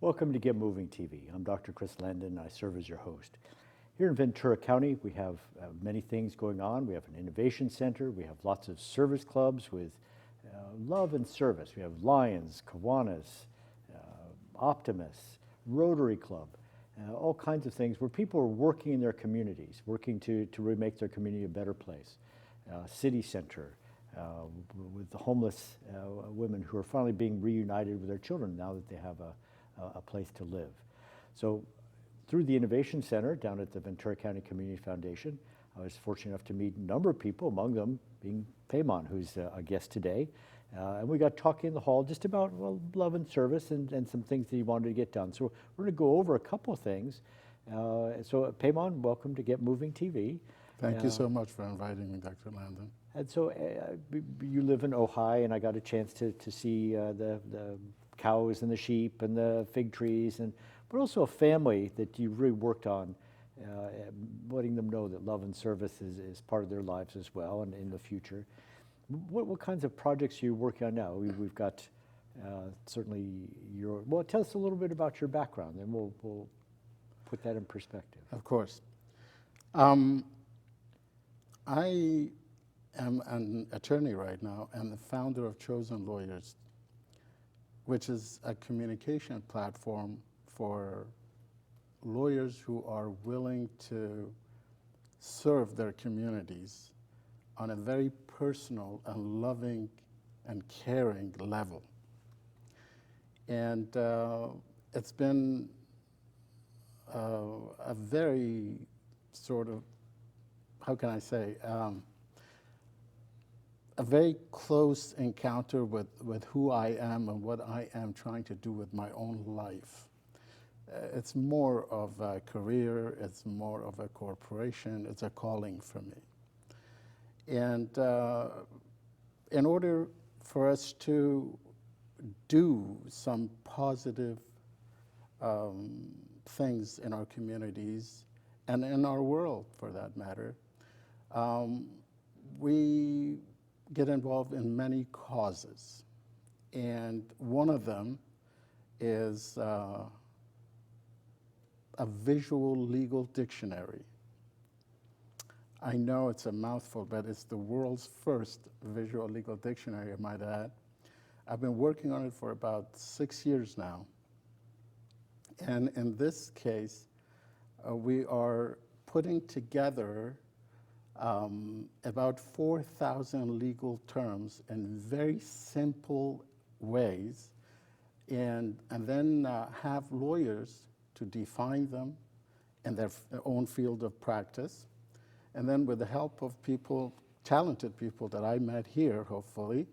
Welcome to Get Moving TV. I'm Dr. Chris Landon, and I serve as your host. Here in Ventura County, we have many things going on. We have an innovation center. We have lots of service clubs with love and service. We have Lions, Kiwanis, Optimists, Rotary Club, all kinds of things where people are working in their communities, working to remake their community a better place. City Center, with the homeless women who are finally being reunited with their children now that they have a place to live. So through the Innovation Center down at the Ventura County Community Foundation, I was fortunate enough to meet a number of people, among them being Paymon, who's a guest today. And we got talking in the hall just about, well, love and service and some things that he wanted to get done. So we're going to go over a couple of things. So Paymon, welcome to Get Moving TV. Thank you so much for inviting me, Dr. Landon. And so you live in Ojai, and I got a chance to see the cows and the sheep and the fig trees, but also a family that you really worked on, letting them know that love and service is part of their lives as well and in the future. What kinds of projects are you working on now? We've got certainly well, tell us a little bit about your background, and we'll put that in perspective. Of course. I am an attorney right now and the founder of Chosen Lawyers, which is a communication platform for lawyers who are willing to serve their communities on a very personal and loving and caring level. And it's been a very sort of, how can I say, a very close encounter with who I am and what I am trying to do with my own life. It's more of a career, it's more of a corporation, it's a calling for me. And in order for us to do some positive things in our communities and in our world, for that matter, we get involved in many causes. And one of them is a visual legal dictionary. I know it's a mouthful, but it's the world's first visual legal dictionary, I might add. I've been working on it for about 6 years now. And in this case, we are putting together about 4,000 legal terms in very simple ways, and then have lawyers to define them in their own field of practice. And then with the help of people, talented people that I met here, hopefully,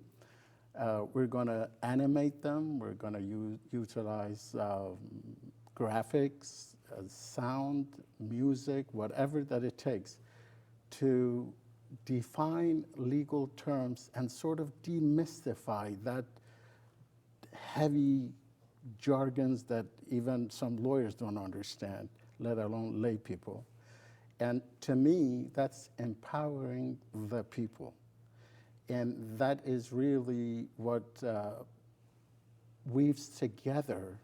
we're going to animate them. We're going to utilize graphics, sound, music, whatever that it takes to define legal terms and sort of demystify that heavy jargons that even some lawyers don't understand, let alone lay people. And to me, that's empowering the people. And that is really what weaves together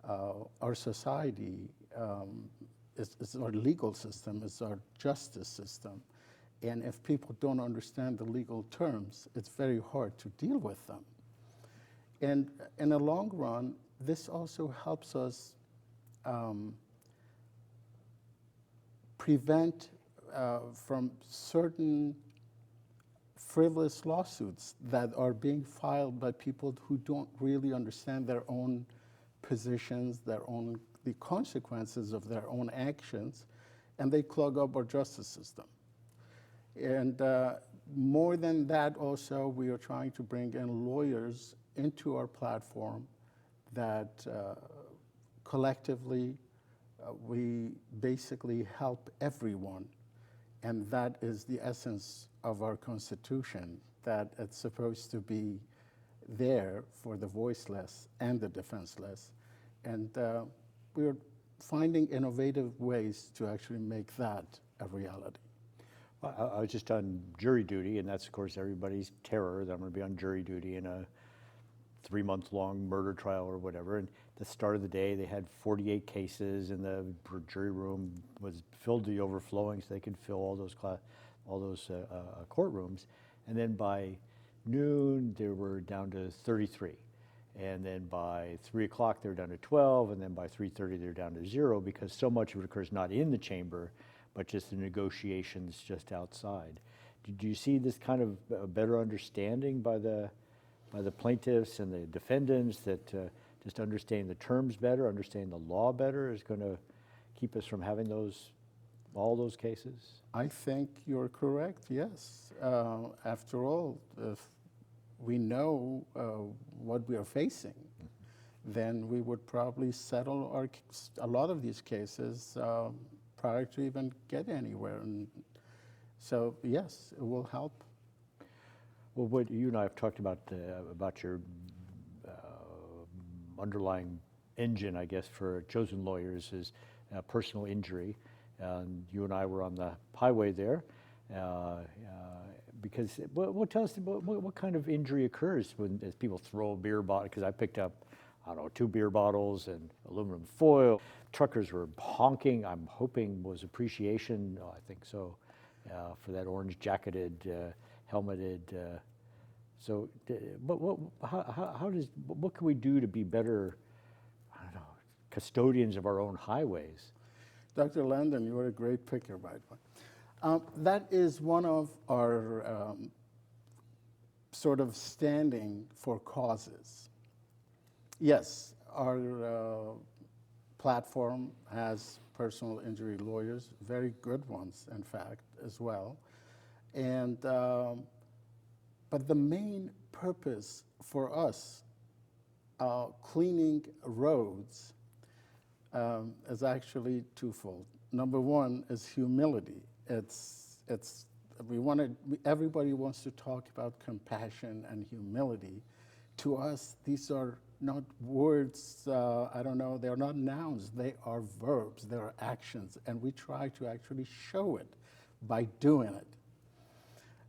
our society. It's our legal system, it's our justice system. And if people don't understand the legal terms, it's very hard to deal with them. And in the long run, this also helps us prevent from certain frivolous lawsuits that are being filed by people who don't really understand their own positions, the consequences of their own actions, and they clog up our justice system. And more than that, also, we are trying to bring in lawyers into our platform that collectively we basically help everyone. And that is the essence of our Constitution, that it's supposed to be there for the voiceless and the defenseless. And we're finding innovative ways to actually make that a reality. I was just on jury duty, and that's, of course, everybody's terror that I'm going to be on jury duty in a 3-month-long murder trial or whatever. And the start of the day, they had 48 cases, and the jury room was filled to overflowing, so they could fill all those courtrooms. And then by noon, they were down to 33. And then by 3 o'clock, they were down to 12, and then by 3:30, they're down to 0, because so much of it occurs not in the chamber, but just the negotiations just outside. Did you see this kind of a better understanding by the plaintiffs and the defendants that just understanding the terms better, understanding the law better is going to keep us from having all those cases? I think you're correct, yes. After all, if we know what we are facing, then we would probably settle a lot of these cases prior to even get anywhere. And so, yes, it will help. Well, what you and I have talked about your underlying engine, I guess, for chosen lawyers is personal injury. You and I were on the highway there because, well, tell us what kind of injury occurs as people throw a beer bottle, because I picked up, I don't know, 2 beer bottles and aluminum foil. Truckers were honking. I'm hoping was appreciation, I think so, for that orange jacketed, helmeted. So what can we do to be better, I don't know, custodians of our own highways? Dr. Landon, you were a great picker, by the way. That is one of our sort of standing for causes. Yes, our platform has personal injury lawyers, very good ones, in fact, as well. And but the main purpose for us cleaning roads is actually twofold. Number one is humility. Everybody wants to talk about compassion and humility. To us, these are not words, I don't know, they're not nouns, they are verbs, they are actions, and we try to actually show it by doing it.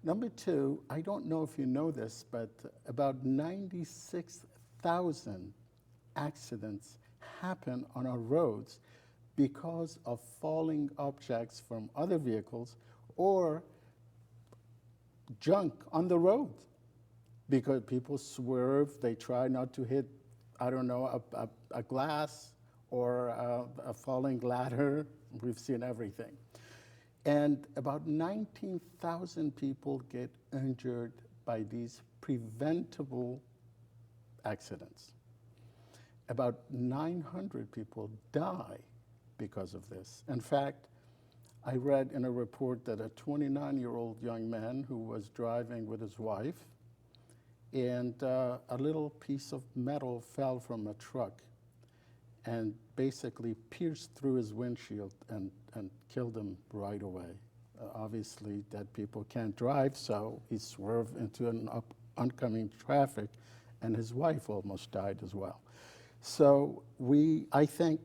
Number two, I don't know if you know this, but about 96,000 accidents happen on our roads because of falling objects from other vehicles or junk on the road. Because people swerve, they try not to hit, I don't know, a glass or a falling ladder. We've seen everything. And about 19,000 people get injured by these preventable accidents. About 900 people die because of this. In fact, I read in a report that a 29-year-old young man who was driving with his wife, and a little piece of metal fell from a truck and basically pierced through his windshield and killed him right away. Obviously, dead people can't drive, so he swerved into an oncoming traffic, and his wife almost died as well. So I think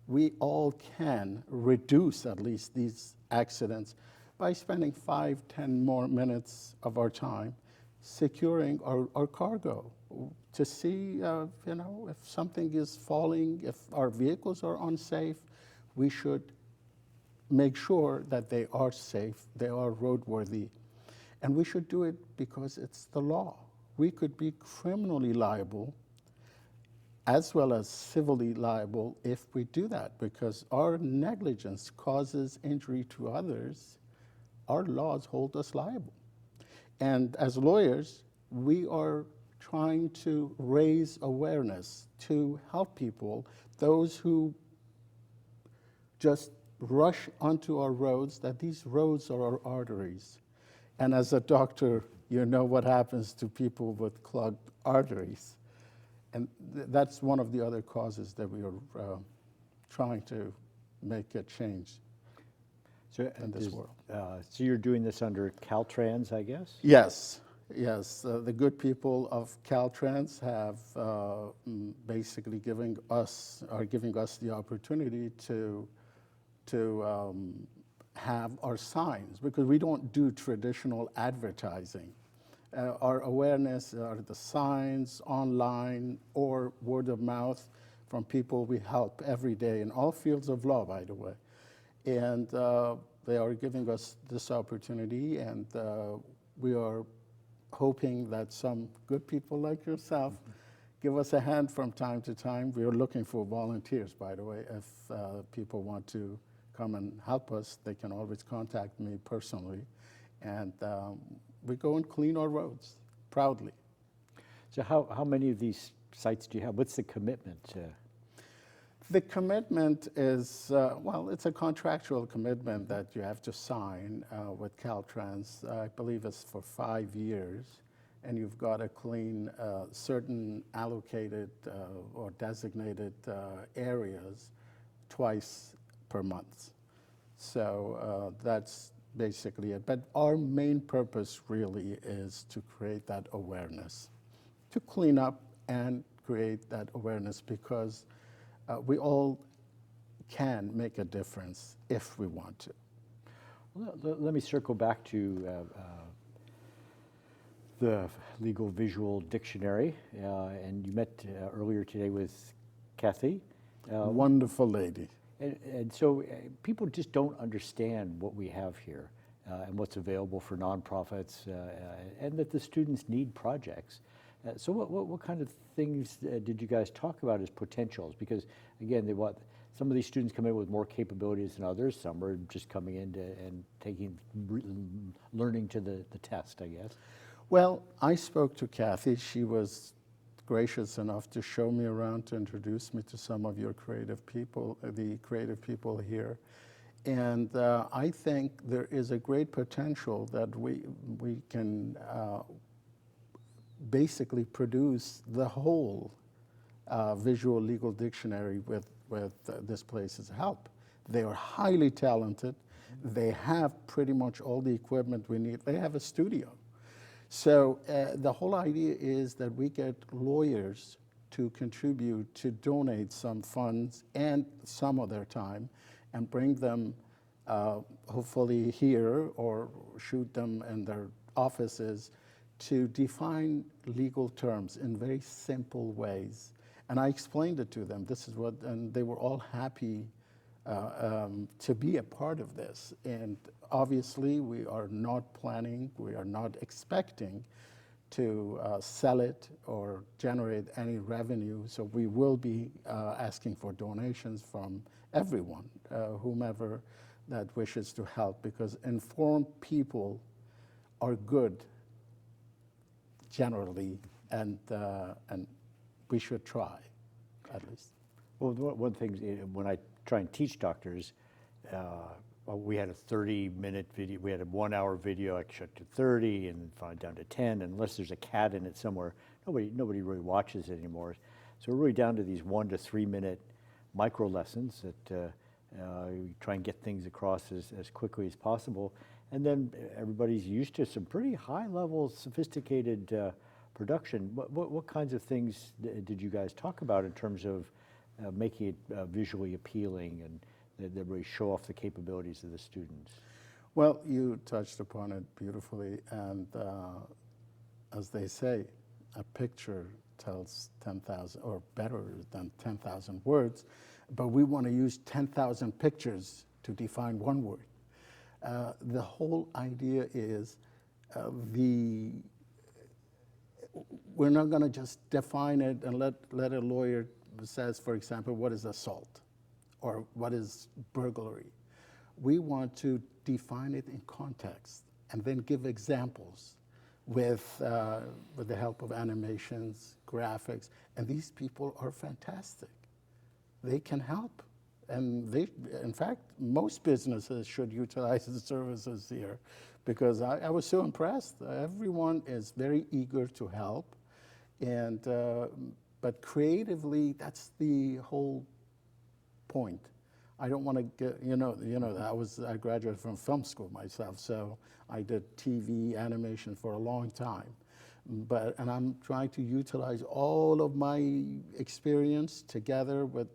we all can reduce at least these accidents by spending 5-10 more minutes of our time securing our cargo to see, if something is falling, if our vehicles are unsafe, we should make sure that they are safe, they are roadworthy. And we should do it because it's the law. We could be criminally liable as well as civilly liable if we do that, because our negligence causes injury to others. Our laws hold us liable. And as lawyers, we are trying to raise awareness to help people, those who just rush onto our roads, that these roads are our arteries. And as a doctor, you know what happens to people with clogged arteries. And that's one of the other causes that we are trying to make a change in this world. So you're doing this under Caltrans, I guess? Yes, yes. The good people of Caltrans have basically giving us the opportunity to have our signs, because we don't do traditional advertising. Our awareness are the signs online or word of mouth from people we help every day in all fields of law, by the way. And they are giving us this opportunity, and we are hoping that some good people like yourself give us a hand from time to time. We are looking for volunteers, by the way. If people want to come and help us, they can always contact me personally. And we go and clean our roads proudly. So how many of these sites do you have? What's the commitment? The commitment is, well, it's a contractual commitment that you have to sign with Caltrans. I believe it's for 5 years, and you've got to clean certain allocated or designated areas twice per month. So that's basically it. But our main purpose really is to create that awareness, to clean up and create that awareness, because we all can make a difference if we want to. Well, let me circle back to the Legal Visual Dictionary, and you met earlier today with Kathy. Wonderful lady. And so people just don't understand what we have here and what's available for nonprofits, and that the students need projects. So what kind of things did you guys talk about as potentials? Because again, some of these students come in with more capabilities than others. Some are just coming in and learning to the test, I guess. Well, I spoke to Kathy. She was gracious enough to show me around, to introduce me to some of your creative people, the creative people here. And I think there is a great potential that we can basically produce the whole visual legal dictionary with this place's help. They are highly talented. They have pretty much all the equipment we need. They have a studio. So the whole idea is that we get lawyers to contribute, to donate some funds and some of their time, and bring them hopefully here or shoot them in their offices to define legal terms in very simple ways. And I explained it to them. This is what, and they were all happy to be a part of this. And obviously, we are not planning, we are not expecting to sell it or generate any revenue. So we will be asking for donations from everyone, whomever that wishes to help, because informed people are good generally, and we should try, at least. Well, one thing, when I try and teach doctors, we had a 30-minute video, we had a 1-hour video, I shut to 30 and finally down to 10, and unless there's a cat in it somewhere, nobody really watches it anymore. So we're really down to these 1 to 3 minute micro lessons that we try and get things across as quickly as possible. And then everybody's used to some pretty high-level, sophisticated production. What kinds of things did you guys talk about in terms of making it visually appealing and that really show off the capabilities of the students? Well, you touched upon it beautifully, and as they say, a picture tells 10,000, or better than 10,000 words, but we want to use 10,000 pictures to define one word. The whole idea is we're not going to just define it and let a lawyer says, for example, what is assault or what is burglary. We want to define it in context and then give examples with the help of animations, graphics, and these people are fantastic. They can help. And in fact, most businesses should utilize the services here, because I was so impressed. Everyone is very eager to help, and but creatively, that's the whole point. I don't want to get, I graduated from film school myself, so I did TV animation for a long time. And I'm trying to utilize all of my experience together with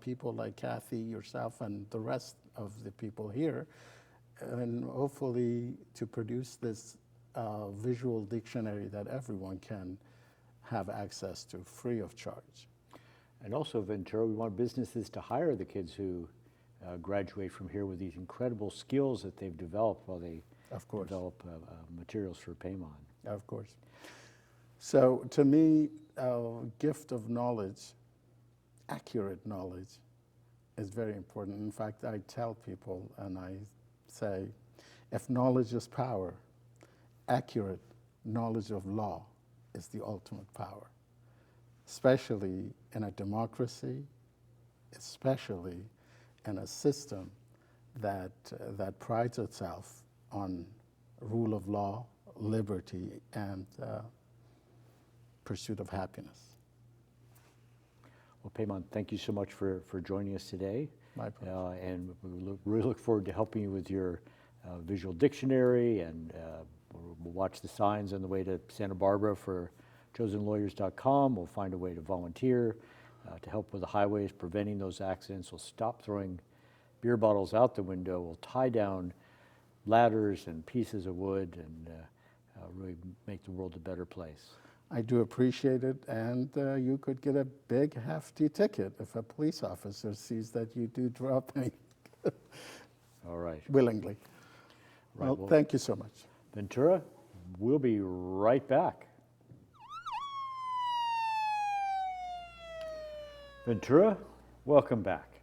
people like Kathy, yourself, and the rest of the people here, and hopefully to produce this visual dictionary that everyone can have access to free of charge. And also, Ventura, we want businesses to hire the kids who graduate from here with these incredible skills that they've developed while they Of course. develop materials for Paymon. Of course. So to me, gift of knowledge, accurate knowledge, is very important. In fact, I tell people and I say, if knowledge is power, accurate knowledge of law is the ultimate power, especially in a democracy, especially in a system that prides itself on rule of law, liberty, and pursuit of happiness. Well, Paymon, thank you so much for joining us today. My pleasure. And we really look forward to helping you with your visual dictionary, and we'll watch the signs on the way to Santa Barbara for chosenlawyers.com. We'll find a way to volunteer to help with the highways, preventing those accidents. We'll stop throwing beer bottles out the window. We'll tie down ladders and pieces of wood and really make the world a better place. I do appreciate it, and you could get a big hefty ticket if a police officer sees that you do dropping All right. willingly. Right, Well, thank you so much. Ventura, we'll be right back. Ventura, welcome back.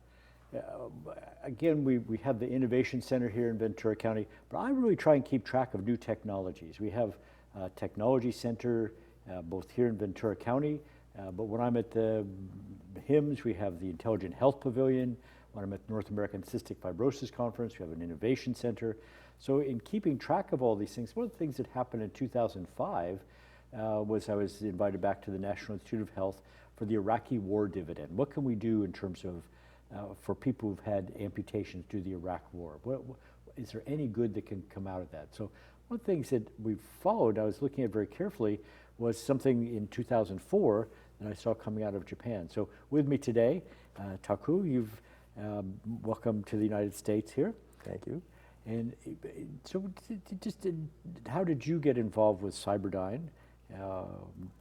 Again, we have the Innovation Center here in Ventura County, but I really try and keep track of new technologies. We have a technology center both here in Ventura County, but when I'm at the HIMSS, we have the Intelligent Health Pavilion. When I'm at the North American Cystic Fibrosis Conference, we have an Innovation Center. So in keeping track of all these things, one of the things that happened in 2005 was I was invited back to the National Institute of Health for the Iraqi war dividend. What can we do in terms of for people who've had amputations due to the Iraq war? Is there any good that can come out of that? So one of the things that we've followed, I was looking at very carefully, was something in 2004 that I saw coming out of Japan. So with me today, Taku, you've welcome to the United States here. Thank you. And so just how did you get involved with Cyberdyne,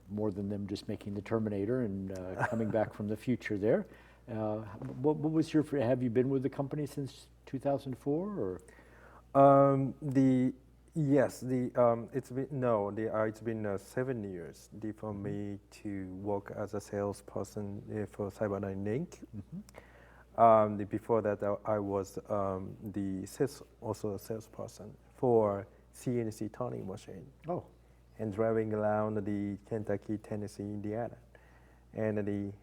more than them just making the Terminator and coming back from the future there? What was your, have you been with the company since 2004 or? It's been 7 years for me to work as a salesperson for Cyberdyne Inc. Before that, I was also a salesperson for CNC turning machine. Oh. And driving around the Kentucky, Tennessee, Indiana. And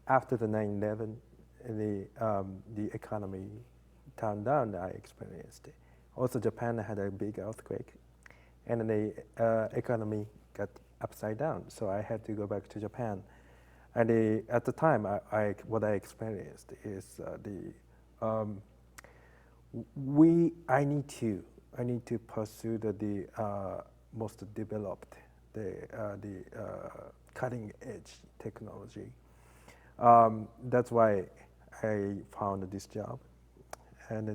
after the 9/11, the economy turned down. I experienced it. Also, Japan had a big earthquake, and the economy got upside down. So I had to go back to Japan. And at the time, what I experienced is I need to pursue the most developed, the cutting edge technology. That's why I found this job, and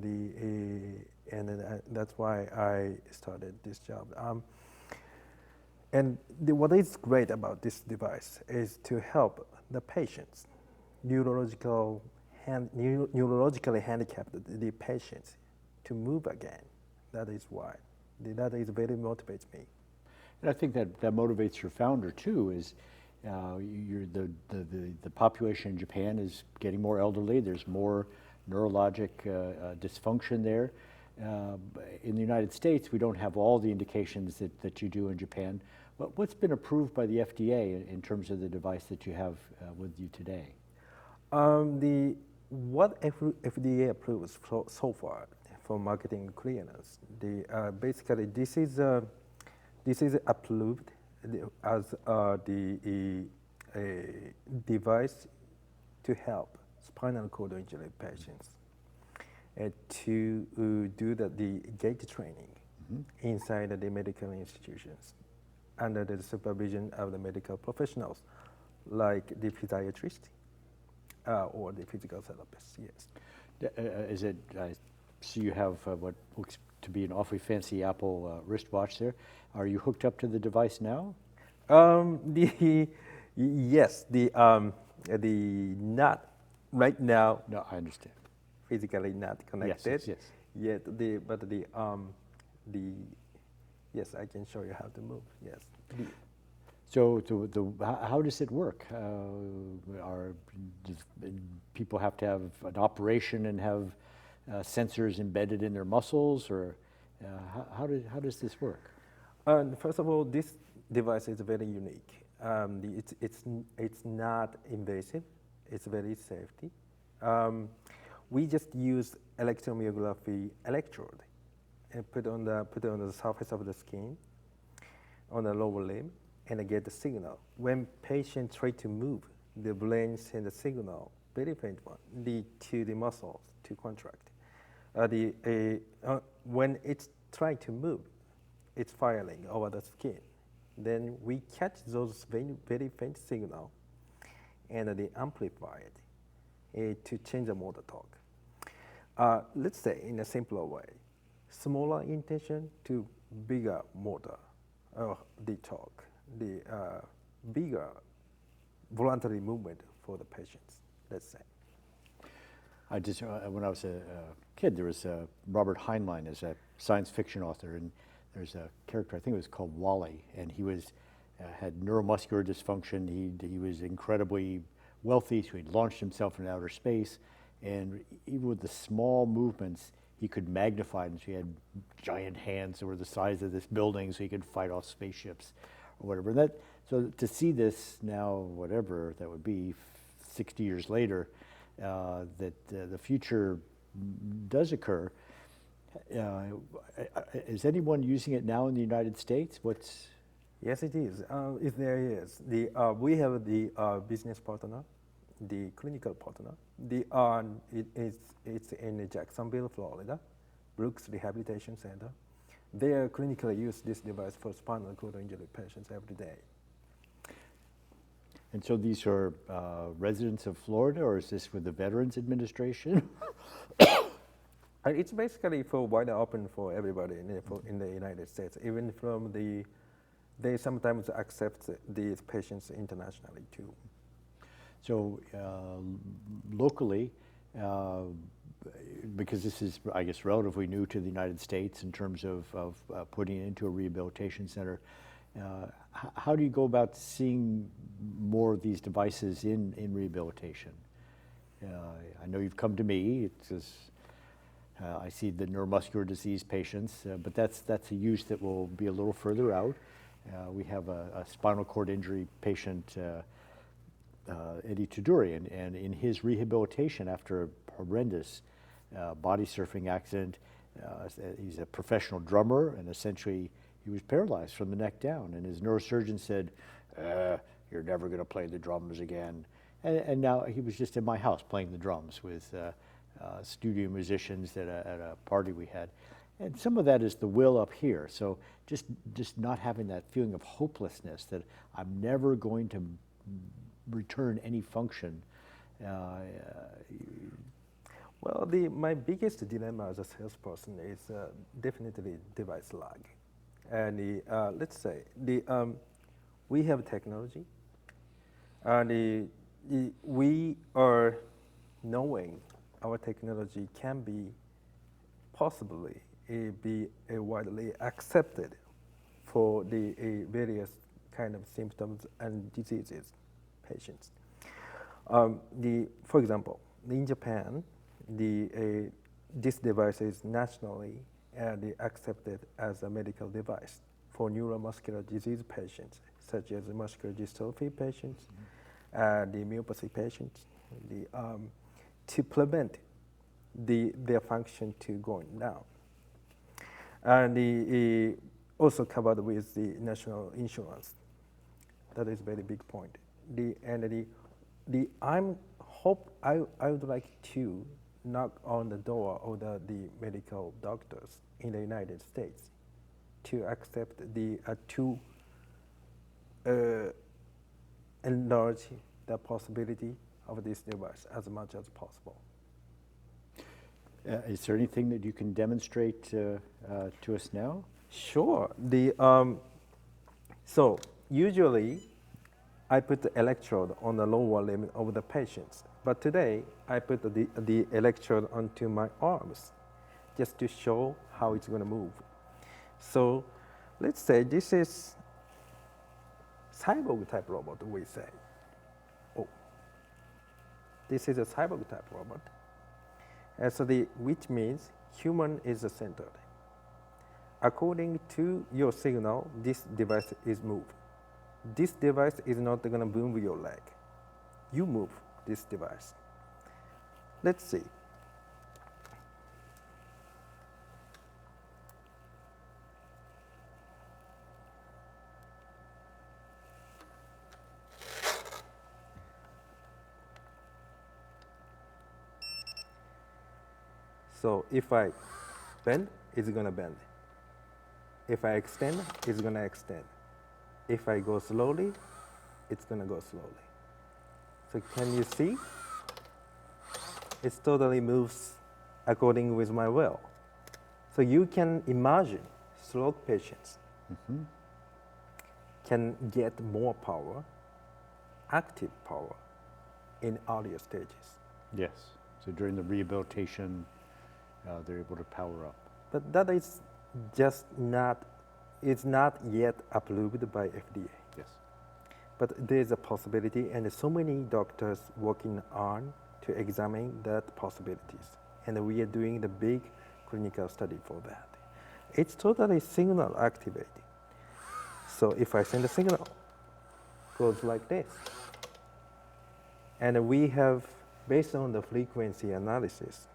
that's why I started this job. And what is great about this device is to help the patients, neurologically handicapped the patients, to move again. That is why. That is very motivates me. And I think that motivates your founder too. Is the population in Japan is getting more elderly. There's more neurologic dysfunction there. In the United States, we don't have all the indications that you do in Japan. But what's been approved by the FDA in terms of the device that you have with you today? What FDA approves so far for marketing clearance? Basically this is approved as the device to help spinal cord injury patients to do the gait training inside the medical institutions under the supervision of the medical professionals, like the physiatrist or the physical therapist. Yes. Is it? I see you have what looks to be an awfully fancy Apple wristwatch there. Are you hooked up to the device now? Yes, not right now, No, I understand. physically not Yes, connected. yes, yes. Yet yes, I can show you how to move. Yes. So how does it work? Does people have to have an operation and have sensors embedded in their muscles, or how does this work? First of all, this device is very unique. It's not invasive. It's very safety. We just use electromyography electrode and put on the surface of the skin on the lower limb and get the signal. When patients try to move, the brain sends a signal, very faint one, to the muscles to contract. When it's trying to move, it's firing over the skin. Then we catch those very faint signal and they amplify it to change the motor torque. Let's say in a simpler way, smaller intention to bigger motor, the torque, the bigger voluntary movement for the patients, let's say. I just, when I was a kid, there was Robert Heinlein as a science fiction author, and there's a character, I think it was called Wally, and he was had neuromuscular dysfunction. He was incredibly wealthy, so he'd launched himself into outer space, and even with the small movements, he could magnify them. So he had giant hands that were the size of this building, so he could fight off spaceships or whatever. So to see this now, whatever that would be, 60 years later, that the future does occur. Is anyone using it now in the United States? Yes, it is. If there is, we have the business partner, the clinical partner. It's in Jacksonville, Florida, Brooks Rehabilitation Center. They clinically use this device for spinal cord injury patients every day. And so these are residents of Florida, or is this with the Veterans Administration? It's basically for wide open for everybody in the United States. Even from they sometimes accept these patients internationally too. So locally, because this is, I guess, relatively new to the United States in terms of putting it into a rehabilitation center, how do you go about seeing more of these devices in rehabilitation? I know you've come to me. It's just, I see the neuromuscular disease patients, but that's a use that will be a little further out. We have a spinal cord injury patient, Eddie Tudurian, and in his rehabilitation after a horrendous body surfing accident, he's a professional drummer, and essentially he was paralyzed from the neck down, and his neurosurgeon said, you're never going to play the drums again. And now he was just in my house playing the drums with studio musicians at a party we had. And some of that is the will up here. So just not having that feeling of hopelessness that I'm never going to return any function. Well, my biggest dilemma as a salesperson is definitely device lag. And let's say we have technology, and we are knowing our technology can be possibly be widely accepted for the various kind of symptoms and diseases patients. For example, in Japan, this device is nationally accepted as a medical device for neuromuscular disease patients, such as muscular dystrophy patients, the myopathy patients, to prevent their function to going down. And also covered with the national insurance. That is a very big point. I would like to knock on the door of the medical doctors in the United States to accept to enlarge the possibility of this device as much as possible. Is there anything that you can demonstrate to us now? Sure. So usually I put the electrode on the lower limb of the patients, but today I put the electrode onto my arms just to show how it's going to move. So let's say this is cyborg type robot, we say. Oh, this is a cyborg type robot. And so which means human is the center. According to your signal, this device is moved. This device is not going to move your leg. You move this device. Let's see. So if I bend, it's going to bend. If I extend, it's going to extend. If I go slowly, it's going to go slowly. So can you see? It totally moves according with my will. So you can imagine stroke patients can get more power, active power, in earlier stages. Yes. So during the rehabilitation, they're able to power up. But that is just not, it's not yet approved by FDA. Yes. But there's a possibility, and so many doctors working on to examine that possibilities. And we are doing the big clinical study for that. It's totally signal activating. So if I send a signal, it goes like this. And we have, based on the frequency analysis,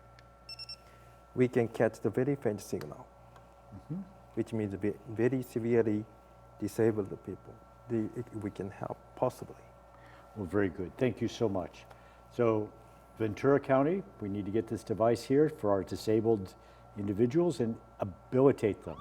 we can catch the very faint signal, which means very severely disabled people. We can help, possibly. Well, very good. Thank you so much. So Ventura County, we need to get this device here for our disabled individuals and habilitate them.